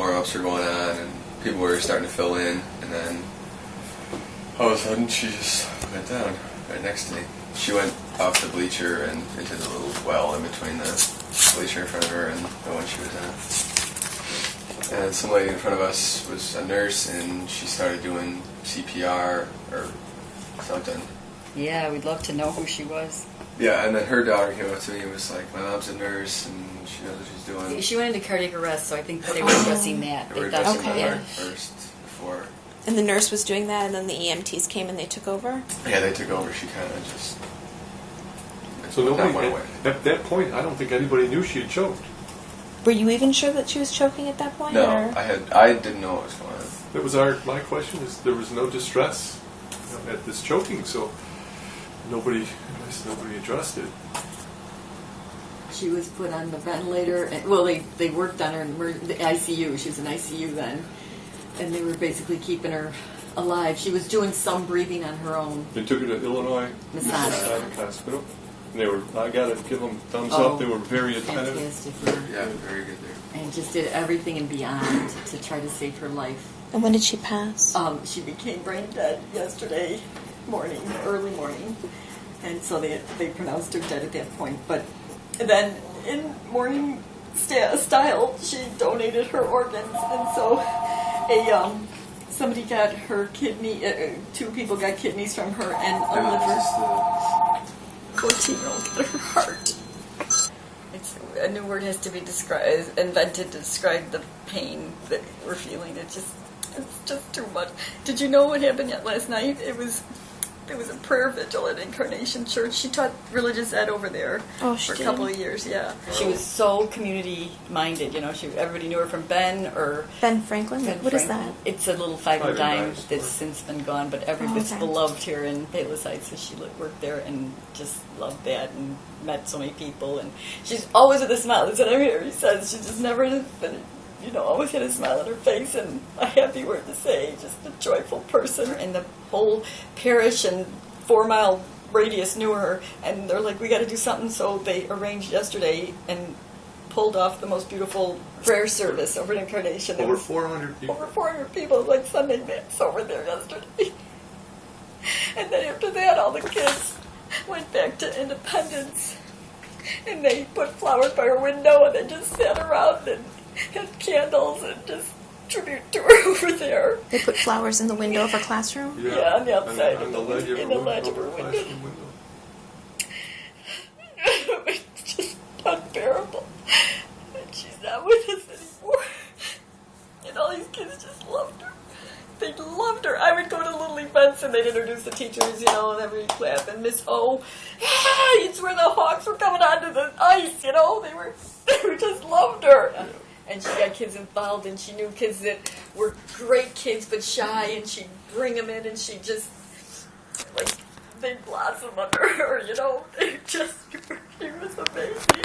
warm-ups were going on, and people were starting to fill in, and then all of a sudden she just went down right next to me. She went off the bleacher and into the little well in between the bleacher in front of her and the one she was in. And some lady in front of us was a nurse, and she started doing CPR or something. Yeah, we'd love to know who she was. Yeah, and then her daughter came up to me and was like, my mom's a nurse, and she knows what she's doing. She went into cardiac arrest, so I think they were addressing that. They were thought addressing she- the yeah. heart first before. And the nurse was doing that, and then the EMTs came and they took over? Yeah, they took over. She kind of just... So nobody, went away. at that point, I don't think anybody knew she had choked. Were you even sure that she was choking at that point? No, or? I didn't know what was going on. That was my question, is there was no distress at this choking, so nobody addressed it. She was put on the ventilator. And, well, they worked on her in the ICU. She was in ICU then. And they were basically keeping her alive. She was doing some breathing on her own. They took her to Illinois Masonic Hospital. And they were, I got to give them thumbs Oh, up, they were very attentive. Fantastic. Yeah, very good there. And just did everything and beyond to try to save her life. And when did she pass? She became brain dead yesterday morning, early morning. And so they pronounced her dead at that point. But then in Maureen style, she donated her organs. And so somebody got her kidney, 2 people got kidneys from her and a liver. 14-year-old got her heart. A new word has to be invented to describe the pain that we're feeling. It's just too much. Did you know what happened yet last night? It was a prayer vigil at Incarnation Church. She taught religious ed over there for a couple of years. Yeah, she was so community minded. You know, everybody knew her from Ben Franklin. Ben What is Franklin. that? It's a little five and dime Dime that's since been gone, but everybody's okay. beloved here in Payless, so she worked there and just loved that and met so many people. And she's always with a smile. That's what I hear. He says she just never, always had a smile on her face and a happy word to say. Just a joyful person. And the whole parish and 4-mile radius knew her, and they're like, we got to do something. So they arranged yesterday and pulled off the most beautiful prayer service over at Incarnation. Over 400 people. Over 400 people, like Sunday Mass over there yesterday. And then after that, all the kids went back to Independence, and they put flowers by her window, and they just sat around and had candles and just tribute to her over there. They put flowers in the window of her classroom? Yeah, on the outside. On the ledge of her in the window, ledge of her over the window. classroom window. It's just unbearable. And she's not with us anymore. And all these kids just loved her. They loved her. I would go to little events and they'd introduce the teachers, and every class. And Miss O, hey, it's where the Hawks were coming onto the ice, They were just loved her. Yeah. And she got kids involved, and she knew kids that were great kids but shy, and she'd bring them in, and she just, they'd blossom under her, They just, she was amazing.